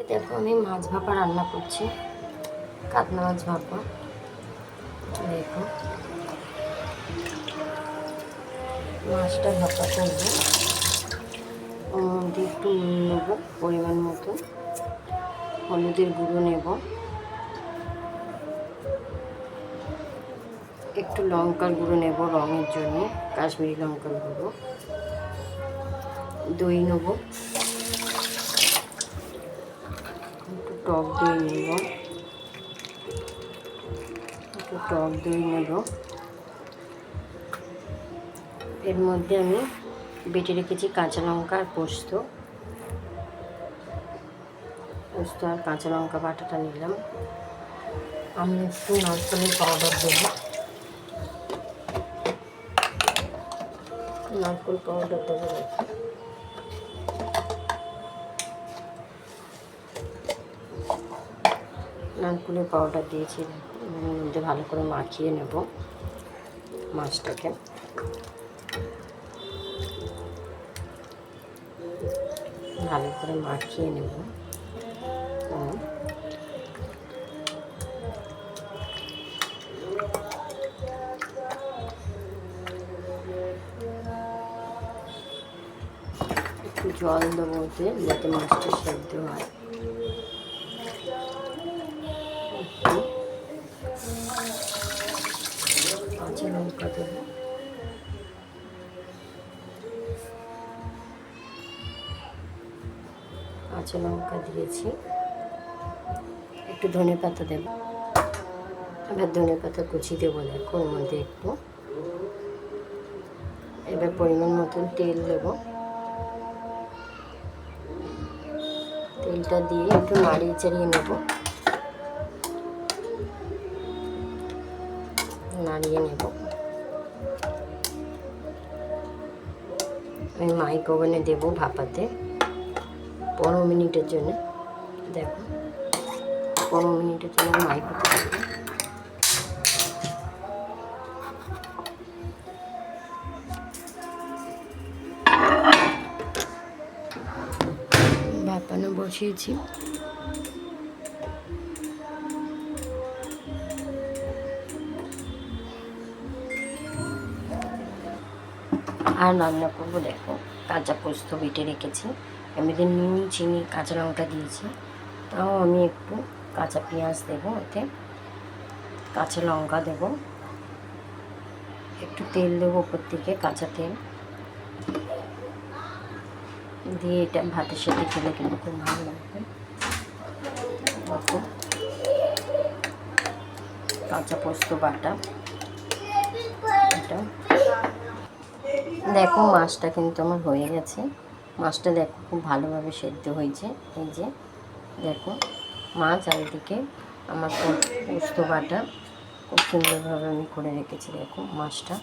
দেখো আমি মাছ ভাপা রান্না করছি, কাতলা মাছ ভাপা। দেখো মাছটা ভাপা করবো, ওর মধ্যে একটু নুন নেবো পরিমাণ মতো, হলুদের গুঁড়ো নেব, একটু লঙ্কার গুঁড়ো নেব রঙের জন্য, কাশ্মীরি লঙ্কার গুঁড়ো, দই নেব, একটু টক দই নেব, এর মধ্যে আমি বেটে রেখেছি কাঁচা লঙ্কা আর পোস্ত আর কাঁচা লঙ্কা বাটাটা নিলাম। আমি একটু নারকেলের পাউডার দেবো, নারকেল পাউডার দেবো, নারকেলের পাউডার দিয়েছি। এর মধ্যে ভালো করে মাখিয়ে নেব মাছটাকে। ভালো করে মাখিয়ে নেব। একটু জল দেবো ওতে, যাতে মাছটা সেদ্ধ হয়। কাঁচা লঙ্কা দেবো, কাঁচা লঙ্কা দিয়েছি, একটু ধনে পাতা দেবো, এবার ধনে পাতা কুচি দেবো। দেখো ওর মধ্যে একটু, এবার পরিমাণ মতন তেল দেবো, তেলটা দিয়ে একটু নাড়িয়ে চাড়িয়ে নেব, আমি মাইক্রো ওভেনে দেবো ভাপাতে 15 মিনিটের জন্য। দেখো 15 মিনিটের জন্য মাইক্রোতে দেবো। ভাপানো বসিয়েছি, আর রান্না করবো। দেখো কাঁচা পোস্ত বেটে রেখেছি, এমনিতে নুন চিনি কাঁচা লঙ্কা দিয়েছি, তাও আমি একটু কাঁচা পেঁয়াজ দেবো, এতে কাঁচা লঙ্কা দেবো, একটু তেল দেবো ওপর থেকে, কাঁচা তেল দিয়ে এটা ভাতের সাথে খেলে কিন্তু খুব ভালো লাগবে। দেখো কাঁচা পোস্ত বাটা, এটা দেখো মাছটা কিন্তু আমার হয়ে গেছে। মাছটা দেখো খুব ভালোভাবে সেদ্ধ হয়েছে। এই যে দেখো মাছ, আর এদিকে আমার পোস্ত বাটা খুব সুন্দরভাবে আমি করে রেখেছি। দেখো মাছটা